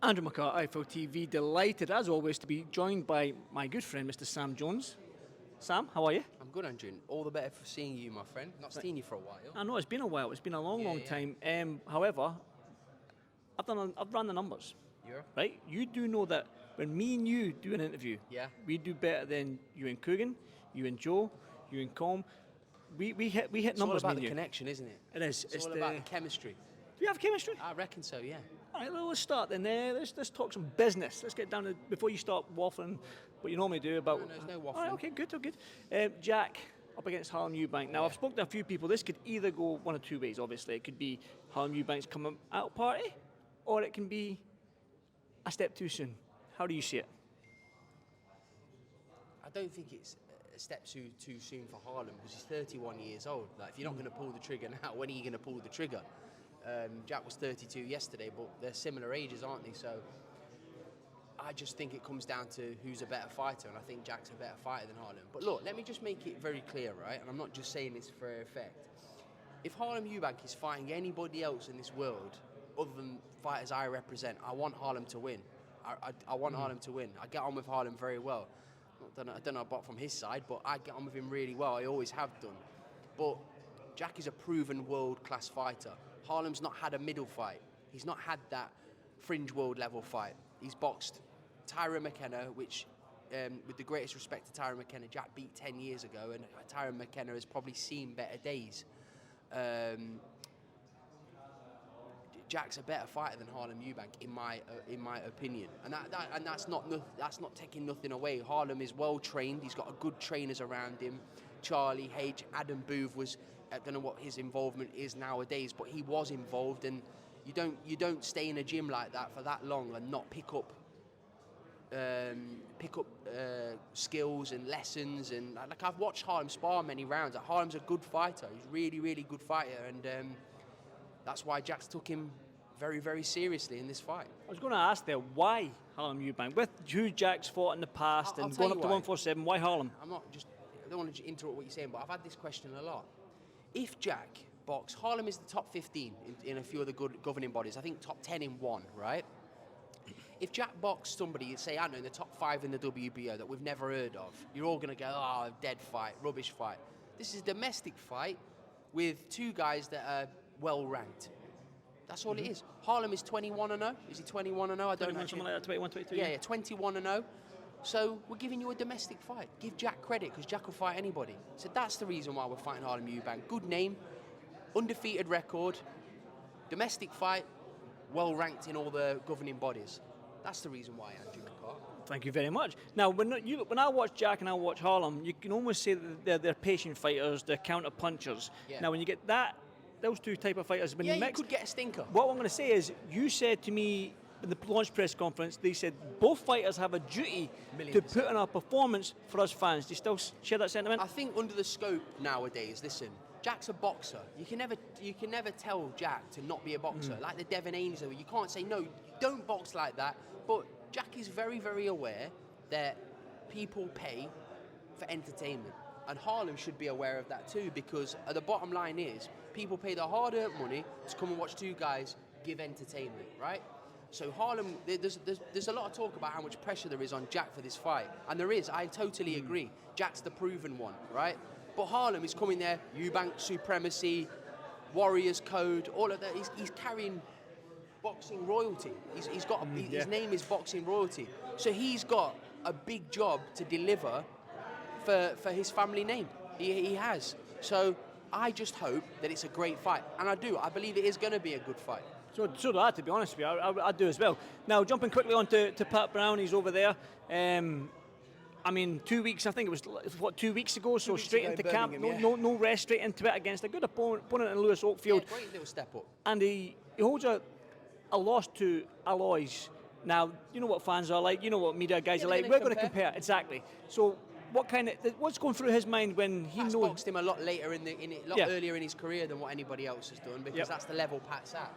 Andrew McCart, iFLTV, delighted as always to be joined by my good friend Mr. Sam Jones. Sam, how are you? I'm good, Andrew. All the better for seeing you, my friend. Not seen you for a while. I know it's been a while. It's been a long time. However, I've run the numbers. Yeah. Right? You do know that when me and you do an interview, we do better than you and Coogan, you and Joe, you and Com. We hit numbers. It's all about the connection, isn't it? It is. It's all about the chemistry. Do you have chemistry? I reckon so, yeah. All right, well, let's start then. Let's talk some business. Let's get down to, before you start waffling, what you normally do about... No, there's no waffling. All right, okay, good. Jack up against Harlem Eubank. Now, I've spoken to a few people. This could either go one of two ways, obviously. It could be Harlem Eubank's coming out party, or it can be a step too soon. How do you see it? I don't think it's a step too soon for Harlem, because he's 31 years old. Like, if you're not going to pull the trigger now, when are you going to pull the trigger? Jack was 32 yesterday, but they're similar ages, aren't they? So I just think it comes down to who's a better fighter, and I think Jack's a better fighter than Harlem. But look, let me just make it very clear, right? And I'm not just saying this for effect. If Harlem Eubank is fighting anybody else in this world other than fighters I represent, I want Harlem to win. I want Harlem to win. I get on with Harlem very well. I don't know about from his side, but I get on with him really well. I always have done. But Jack is a proven world-class fighter. Harlem's not had a middle fight. He's not had that fringe world level fight. He's boxed Tyron McKenna, which, with the greatest respect to Tyron McKenna, Jack beat 10 years ago, and Tyron McKenna has probably seen better days. Jack's a better fighter than Harlem Eubank, in my opinion, and that's not taking nothing away. Harlem is well trained. He's got good trainers around him. Charlie H, Adam Booth was. I don't know what his involvement is nowadays, but he was involved, and you don't stay in a gym like that for that long and not pick up skills and lessons. And like, I've watched Harlem spar many rounds. Harlem's a good fighter. He's really good fighter, and that's why Jack's took him very, very seriously in this fight. I was going to ask there, why Harlem Eubank? With who Jack's fought in the past and going up to 147, why Harlem? I don't want to interrupt what you're saying, but I've had this question a lot. If Jack boxed, Harlem is the top 15 in a few of the good governing bodies. I think top 10 in one, right? If Jack boxed somebody, say, I don't know, in the top 5 in the WBO that we've never heard of, you're all going to go, oh, dead fight, rubbish fight. This is a domestic fight with two guys that are well ranked. That's all it is. Harlem is 21-0. Is he 21-0? I don't know. Something like that, 21, 22. Yeah, 21-0. So we're giving you a domestic fight. Give Jack credit, because Jack will fight anybody. So that's the reason why we're fighting Harlem Eubank. Good name, undefeated record, domestic fight, well ranked in all the governing bodies. That's the reason why, Andrew McCart. Thank you very much. Now, when I watch Jack and I watch Harlem, you can almost say that they're patient fighters, they're counter punchers. Yeah. Now, when you get those two type of fighters, when you mix, you could get a stinker. What I'm going to say is, you said to me in the launch press conference, they said both fighters have a duty to put on a performance for us fans. Do you still share that sentiment? I think under the scope nowadays, listen, Jack's a boxer. You can never tell Jack to not be a boxer. Like the Devin Haney, you can't say, no, don't box like that. But Jack is very, very aware that people pay for entertainment. And Harlem should be aware of that too, because the bottom line is, people pay their hard-earned money to come and watch two guys give entertainment, right? So Harlem, there's a lot of talk about how much pressure there is on Jack for this fight. And there is, I totally agree. Jack's the proven one, right? But Harlem is coming there, Eubank supremacy, Warriors code, all of that. He's carrying boxing royalty. He's got his name is boxing royalty. So he's got a big job to deliver for his family name. He has. So I just hope that it's a great fight. And I believe it is going to be a good fight. So do I, to be honest with you. I do as well. Now, jumping quickly on to Pat Brown, he's over there. I mean, 2 weeks, I think it was, 2 weeks ago, so straight into camp, no rest, straight into it against a good opponent in Lewis Oakfield. Yeah, great little step up. And he holds a loss to Alois. Now, you know what fans are like, you know what media guys are like. We're going to compare, exactly. So, what's going through his mind when he knows? Pat's boxed him a lot later earlier in his career than what anybody else has done, because that's the level Pat's at.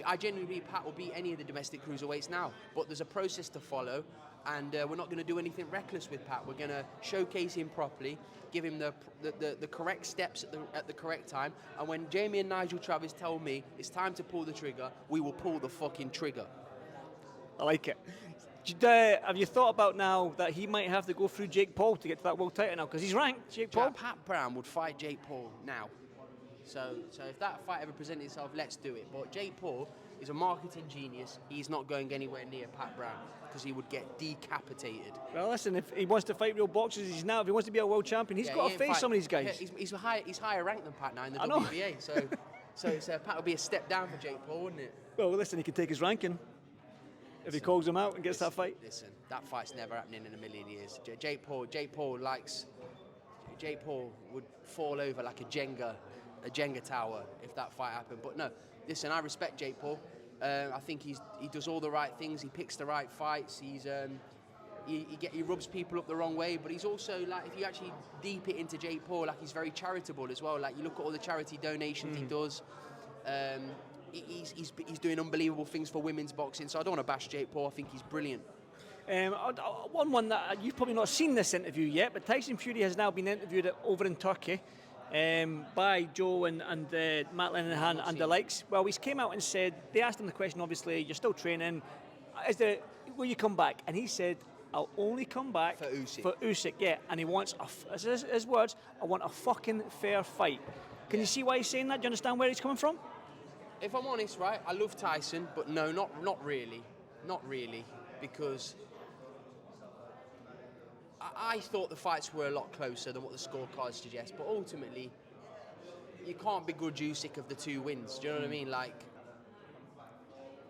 I genuinely believe Pat will beat any of the domestic cruiserweights now, but there's a process to follow. and we're not going to do anything reckless with Pat. We're going to showcase him properly, give him the correct steps at the correct time, and when Jamie and Nigel Travis tell me it's time to pull the trigger, we will pull the fucking trigger. I like it. Have you thought about now that he might have to go through Jake Paul to get to that world title now? Because he's ranked, Jake Paul. Pat Brown would fight Jake Paul now. So if that fight ever presented itself, let's do it. But Jake Paul is a marketing genius. He's not going anywhere near Pat Brown because he would get decapitated. Well, listen, if he wants to fight real boxers, he's now. If he wants to be a world champion, he's got to face some of these guys. He's higher ranked than Pat now in the WBA. So Pat would be a step down for Jake Paul, wouldn't it? Well, listen, he can take his ranking if he calls him out and gets that fight. Listen, that fight's never happening in a million years. Jake Paul would fall over like a Jenga tower if that fight happened. But no, listen, I respect Jake Paul. I think he does all the right things. He picks the right fights. He rubs people up the wrong way. But he's also, like, if you actually deep it into Jake Paul, like, he's very charitable as well. Like, you look at all the charity donations he does. He's doing unbelievable things for women's boxing. So I don't want to bash Jake Paul. I think he's brilliant. One that you've probably not seen this interview yet, but Tyson Fury has now been interviewed over in Turkey by Joe and Matt Linehan and the likes. Well, he came out and said, they asked him the question, obviously, you're still training, will you come back? And he said, I'll only come back for Usyk, yeah. And he wants, his words, I want a fucking fair fight. Can you see why he's saying that? Do you understand where he's coming from? If I'm honest, right, I love Tyson, but no, not really. Not really, because I thought the fights were a lot closer than what the scorecards suggest, but ultimately, you can't begrudge Usyk of the 2 wins. Do you know what I mean? Like,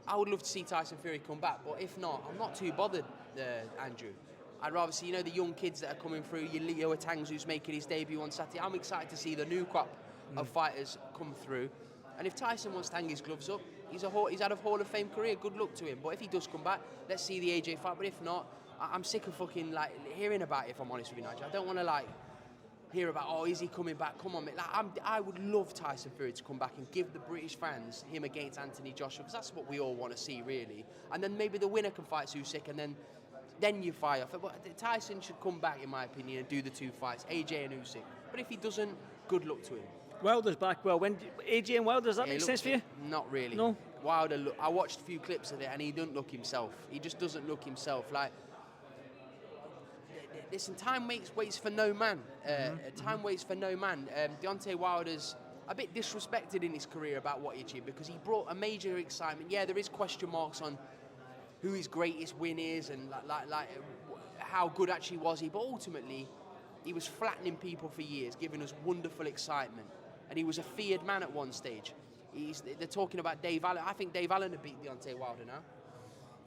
I would love to see Tyson Fury come back, but if not, I'm not too bothered, Andrew. I'd rather see, the young kids that are coming through, your Leo Atangs who's making his debut on Saturday. I'm excited to see the new crop of fighters come through. And if Tyson wants to hang his gloves up, he's had a Hall of Fame career, good luck to him. But if he does come back, let's see the AJ fight. But if not, I'm sick of fucking, like, hearing about it, if I'm honest with you, Nigel. I don't want to, like, hear about, oh, is he coming back? Come on, mate. Like, I would love Tyson Fury to come back and give the British fans him against Anthony Joshua, because that's what we all want to see, really. And then maybe the winner can fight Usyk, and then you fire off. But Tyson should come back, in my opinion, and do the 2 fights, AJ and Usyk. But if he doesn't, good luck to him. Wilder's back well. When AJ and Wilder, does that make sense for you? Not really. No. Wilder, I watched a few clips of it, and he doesn't look himself. He just doesn't look himself. Like, listen, time waits for no man. Time waits for no man. Deontay Wilder's a bit disrespected in his career about what he achieved, because he brought a major excitement. Yeah, there is question marks on who his greatest win is and like how good actually was he, but ultimately he was flattening people for years, giving us wonderful excitement. And he was a feared man at one stage. They're talking about Dave Allen. I think Dave Allen would beat Deontay Wilder now.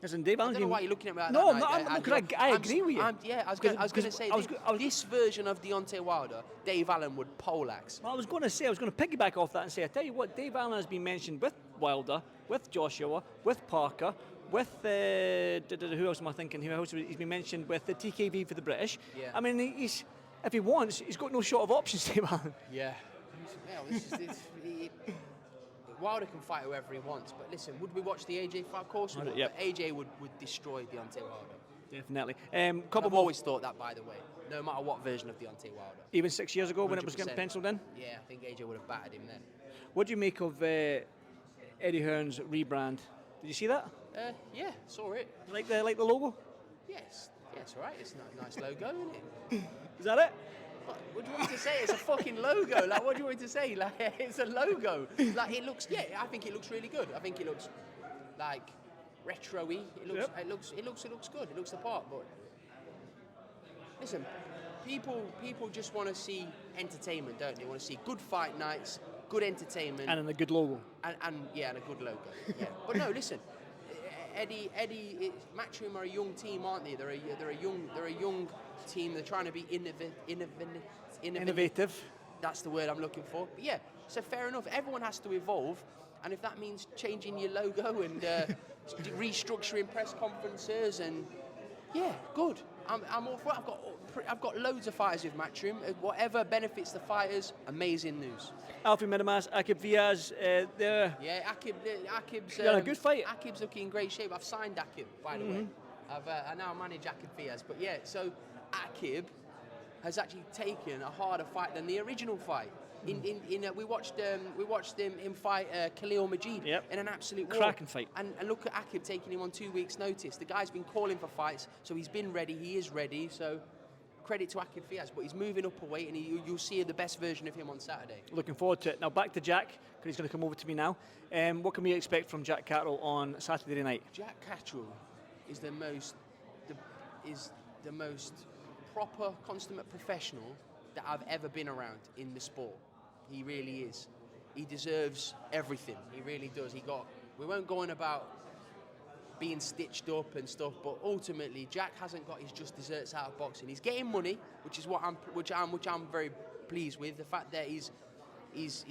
Listen, Dave Allen. I don't know why you're looking at me like no, that. No, I agree with you. I was going to say, this version of Deontay Wilder, Dave Allen would poleaxe. Well, I was going to piggyback off that and say, I tell you what, Dave Allen has been mentioned with Wilder, with Joshua, with Parker, with who else am I thinking? Who else? He's been mentioned with the TKV for the British. Yeah. I mean, if he wants, he's got no short of options, Dave Allen. Yeah. Wilder can fight whoever he wants, but listen, would we watch the AJ fight? Of course we would. Yep. But AJ would destroy Deontay Wilder. Definitely. I've always thought that, by the way, no matter what version of Deontay Wilder. Even 6 years ago 100%. When it was getting penciled in? Yeah, I think AJ would have battered him then. What do you make of Eddie Hearn's rebrand? Did you see that? Yeah, saw it. Like the logo? Yes, all right. It's a nice logo, isn't it? Is that it? What do you want me to say? It's a fucking logo. Like, what do you want me to say? Like, it's a logo. Like, it looks. Yeah, I think it looks really good. I think it looks like retro-y. It looks good. It looks the part. But listen, people just want to see entertainment, don't they? Want to see good fight nights, good entertainment, and a good logo. And a good logo. Yeah. But no, listen. Eddie, Matchroom are a young team, aren't they? They're a young team. They're trying to be innovative. That's the word I'm looking for. But yeah, so fair enough. Everyone has to evolve, and if that means changing your logo and restructuring press conferences, and yeah, good. I'm all for it. I've got loads of fighters with Matchroom. Whatever benefits the fighters, amazing news. Alfie Minimas, Akib Viaz, there. Yeah, Akib's a good fight. Akib's looking in great shape. I've signed Akib, by the way. I now manage Akib Fiaz. But yeah, so Akib has actually taken a harder fight than the original fight. We watched him fight Khalil Majid in an absolute cracking fight. And look at Akib taking him on 2 weeks' notice. The guy's been calling for fights, so he's been ready. He is ready. So credit to Akib Fiaz, but he's moving up a weight, and you'll see the best version of him on Saturday. Looking forward to it. Now back to Jack, because he's going to come over to me now. What can we expect from Jack Catterall on Saturday night? Jack Catterall is the most proper, consummate professional that I've ever been around in the sport. He really is. He deserves everything. He really does. We won't go on about being stitched up and stuff, but ultimately Jack hasn't got his just desserts out of boxing. He's getting money, which I'm very pleased with. The fact that he's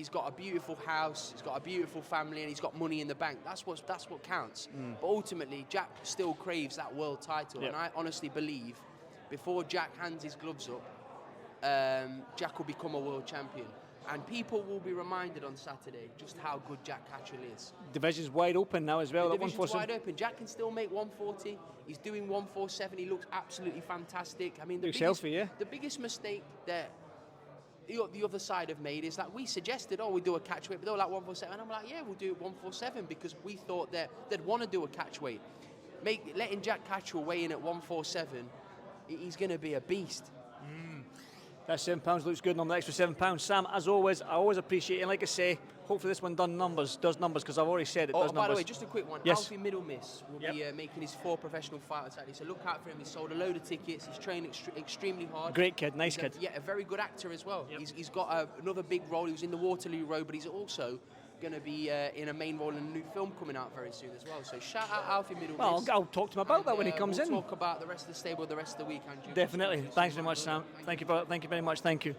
got a beautiful house, he's got a beautiful family, and he's got money in the bank. That's what counts. But ultimately, Jack still craves that world title, and I honestly believe before Jack hands his gloves up, Jack will become a world champion. And people will be reminded on Saturday just how good Jack Catterall is. Division's wide open now as well. The division's wide open. Jack can still make 140. He's doing 147. He looks absolutely fantastic. I mean, the biggest mistake that the other side have made is that we suggested, we do a catch weight, but they were like 147. And I'm like, yeah, we'll do it 147 because we thought that they'd want to do a catch weight. Letting Jack Catterall weigh in at 147, he's going to be a beast. That £7 looks good on the extra £7. Sam, as always, I always appreciate it. And like I say, hopefully this one does numbers, because I've already said it does numbers. By the way, just a quick one. Yes. Alfie Middlemiss will be making his 4 professional fight on Saturday, so look out for him. He's sold a load of tickets. He's trained extremely hard. Great kid, nice kid. A very good actor as well. He's got another big role. He was in the Waterloo Road, but he's also going to be in a main role in a new film coming out very soon as well. So shout out Alfie Middlemiss. Well, I'll talk to him about that when he comes in. We'll talk about the rest of the stable the rest of the week, Andrew. Definitely. Thanks very much, Sam. Thank you very much. Thank you.